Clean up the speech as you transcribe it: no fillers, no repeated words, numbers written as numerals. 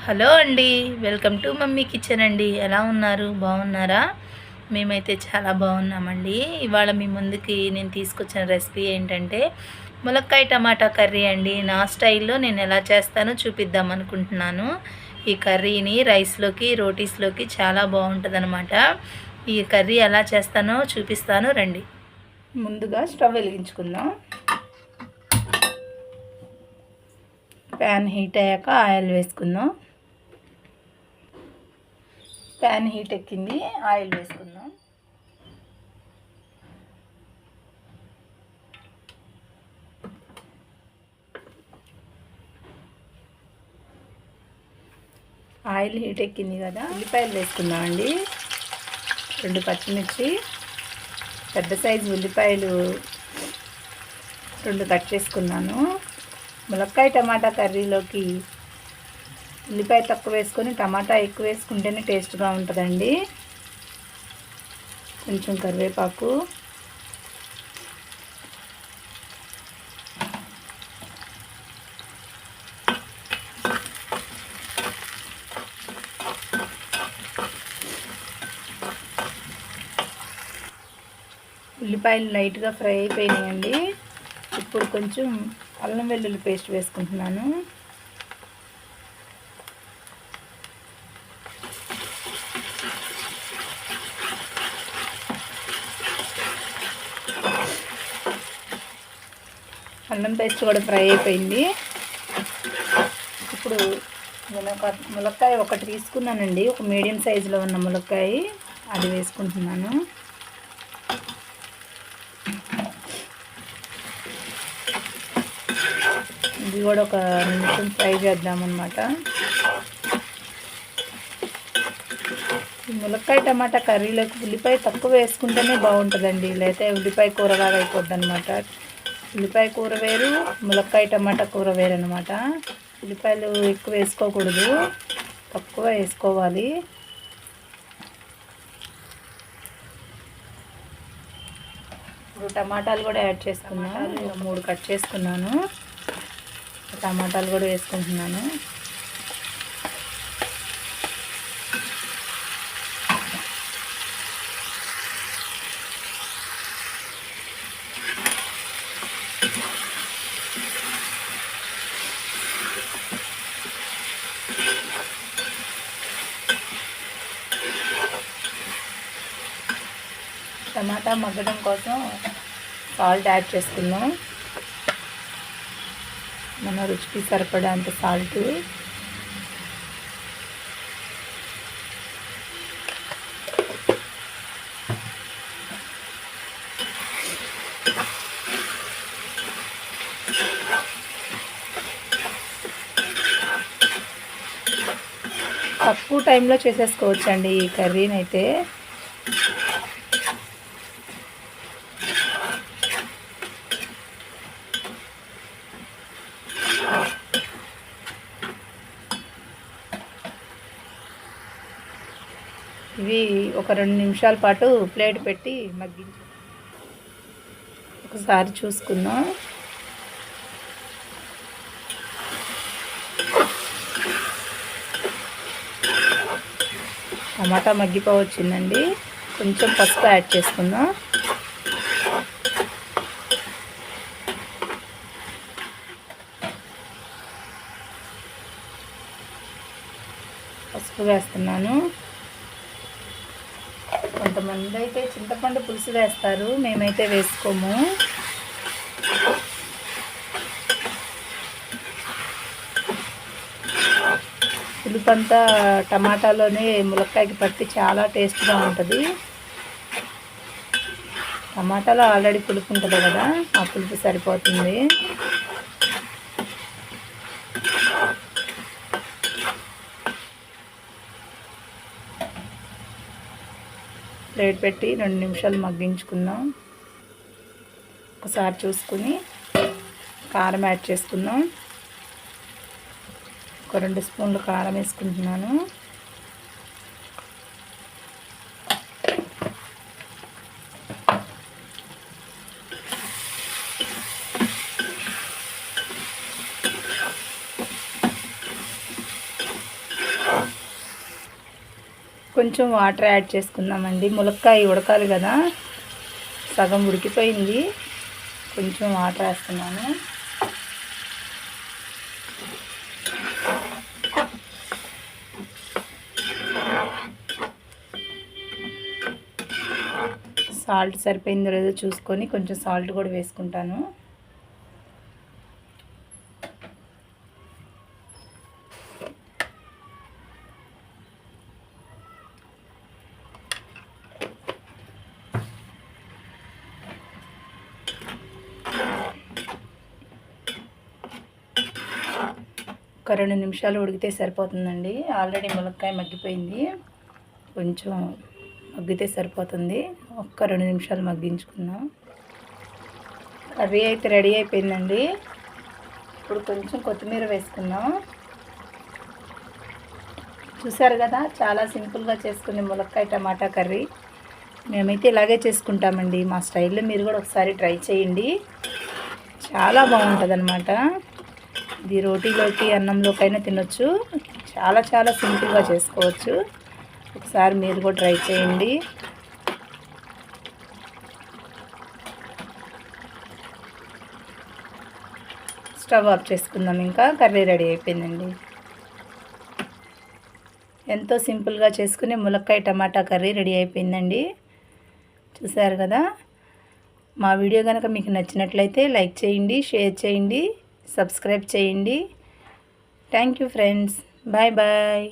Hello అండి, welcome to mummy kitchen అండి. ఎలా ఉన్నారు? బాగున్నారా? మేమైతే చాలా బాగున్నామండి. ఇవాళ మీ ముందుకి నేను తీసుకొచ్చిన రెసిపీ ఏంటంటే ములక్కాయ టమాటా కర్రీ అండి. నా స్టైల్లో నేను ఎలా చేస్తానో చూపిద్దాం అనుకుంటున్నాను. ఈ కర్రీని రైస్లోకి రోటీస్లోకి చాలా బాగుంటుందన్నమాట. ఈ కర్రీ ఎలా చేస్తానో చూపిస్తాను రండి. ముందుగా స్టవ్ వెలిగించుకుందాం. ప్యాన్ హీట్ అయ్యాక ఆయిల్ వేసుకుందాం. ప్యాన్ హీట్ ఎక్కింది, ఆయిల్ వేసుకుందాం. ఆయిల్ హీట్ ఎక్కింది కదా, ఉల్లిపాయలు వేసుకుందామండి. 2 పచ్చిమిర్చి, పెద్ద సైజు ఉల్లిపాయలు 2 కట్ చేసుకున్నాను. ములక్కాయ టమాటా కర్రీలోకి ఉల్లిపాయ తక్కువ వేసుకొని టమాటా ఎక్కువ వేసుకుంటేనే టేస్ట్గా ఉంటుందండి. కొంచెం కరివేపాకు, ఉల్లిపాయలు లైట్గా ఫ్రై అయిపోయినాయండి. ఇప్పుడు కొంచెం అల్లం వెల్లుల్లి పేస్ట్ వేసుకుంటున్నాను. అల్లం పేస్ట్ కూడా ఫ్రై అయిపోయింది. ఇప్పుడు నేను ఒక ములక్కాయ ఒకటి తీసుకున్నానండి, ఒక మీడియం సైజులో ఉన్న ములక్కాయ, అది వేసుకుంటున్నాను. ఇది కూడా ఒక నిమిషం ఫ్రై చేద్దామన్నమాట. ములక్కాయ టమాటా కర్రీలోకి ఉల్లిపాయ తక్కువ వేసుకుంటేనే బాగుంటుందండి, లేకపోతే ఉల్లిపాయ కూరగా అయిపోద్ది అనమాట. ఉల్లిపాయ కూర వేరు, ములక్కాయ టమాటా కూర వేరు అనమాట. ఉల్లిపాయలు ఎక్కువ వేసుకోకూడదు, తక్కువ వేసుకోవాలి. ఇప్పుడు టమాటాలు కూడా యాడ్ చేసుకున్నాను. 3 కట్ చేసుకున్నాను. టమాటాలు కూడా వేసుకుంటున్నాను. టమాటా మగ్గడం కోసం సాల్ట్ యాడ్ చేసుకుందాం. మన రుచికి సరిపడా అంత సాల్ట్. తక్కువ టైంలో చేసేసుకోవచ్చండి ఈ కర్రీని అయితే. ఇవి ఒక 2 నిమిషాల పాటు ప్లేట్ పెట్టి మగ్గించి ఒకసారి చూసుకుందాం. టమాటా మగ్గిపోవచ్చిందండి. కొంచెం పసుపు యాడ్ చేసుకుందాం. పసుపు వేస్తున్నాను. కొంతమంది అయితే చింతపండు పులుసు వేస్తారు, మేమైతే వేసుకోము. పులుపంతా టమాటాలోనే ములక్కాయకి పట్టి చాలా టేస్ట్గా ఉంటుంది. టమాటాలో ఆల్రెడీ పులుపు ఉంటుంది కదా, ఆ పులుపు సరిపోతుంది. ప్లేట్ పెట్టి 2 నిమిషాలు మగ్గించుకుందాం. ఒకసారి చూసుకుని కారం యాడ్ చేసుకుందాం. ఒక 2 స్పూన్లు కారం వేసుకుంటున్నాను. కొంచెం వాటర్ యాడ్ చేసుకుందామండి. ములక్కాయ ఉడకాలి కదా, సగం ఉడికిపోయింది. కొంచెం వాటర్ వేస్తున్నాను. సాల్ట్ సరిపోయిందో లేదో చూసుకొని కొంచెం సాల్ట్ కూడా వేసుకుంటాను. ఒక 2 నిమిషాలు ఉడికితే సరిపోతుందండి. ఆల్రెడీ ములక్కాయ మగ్గిపోయింది, కొంచెం మగ్గితే సరిపోతుంది. ఒక్క 2 నిమిషాలు మగ్గించుకుందాం. కర్రీ అయితే రెడీ అయిపోయిందండి. ఇప్పుడు కొంచెం కొత్తిమీర వేసుకుందాం. చూసారు కదా, చాలా సింపుల్గా చేసుకునే ములక్కాయ టమాటా కర్రీ. మేమైతే ఇలాగే చేసుకుంటామండి. మా స్టైల్లో మీరు కూడా ఒకసారి ట్రై చేయండి, చాలా బాగుంటుంది అన్నమాట. ఇది రోటీలోకి అన్నంలోకైనా తినొచ్చు. చాలా చాలా సింపుల్గా చేసుకోవచ్చు. ఒకసారి మీరు కూడా ట్రై చేయండి. స్టవ్ ఆఫ్ చేసుకుందాం. ఇంకా కర్రీ రెడీ అయిపోయిందండి. ఎంతో సింపుల్గా చేసుకునే ములక్కాయ టమాటా కర్రీ రెడీ అయిపోయిందండి. చూసారు కదా. మా వీడియో కనుక మీకు నచ్చినట్లయితే లైక్ చేయండి, షేర్ చేయండి, సబ్స్క్రైబ్ చేయండి. Thank you friends. Bye bye.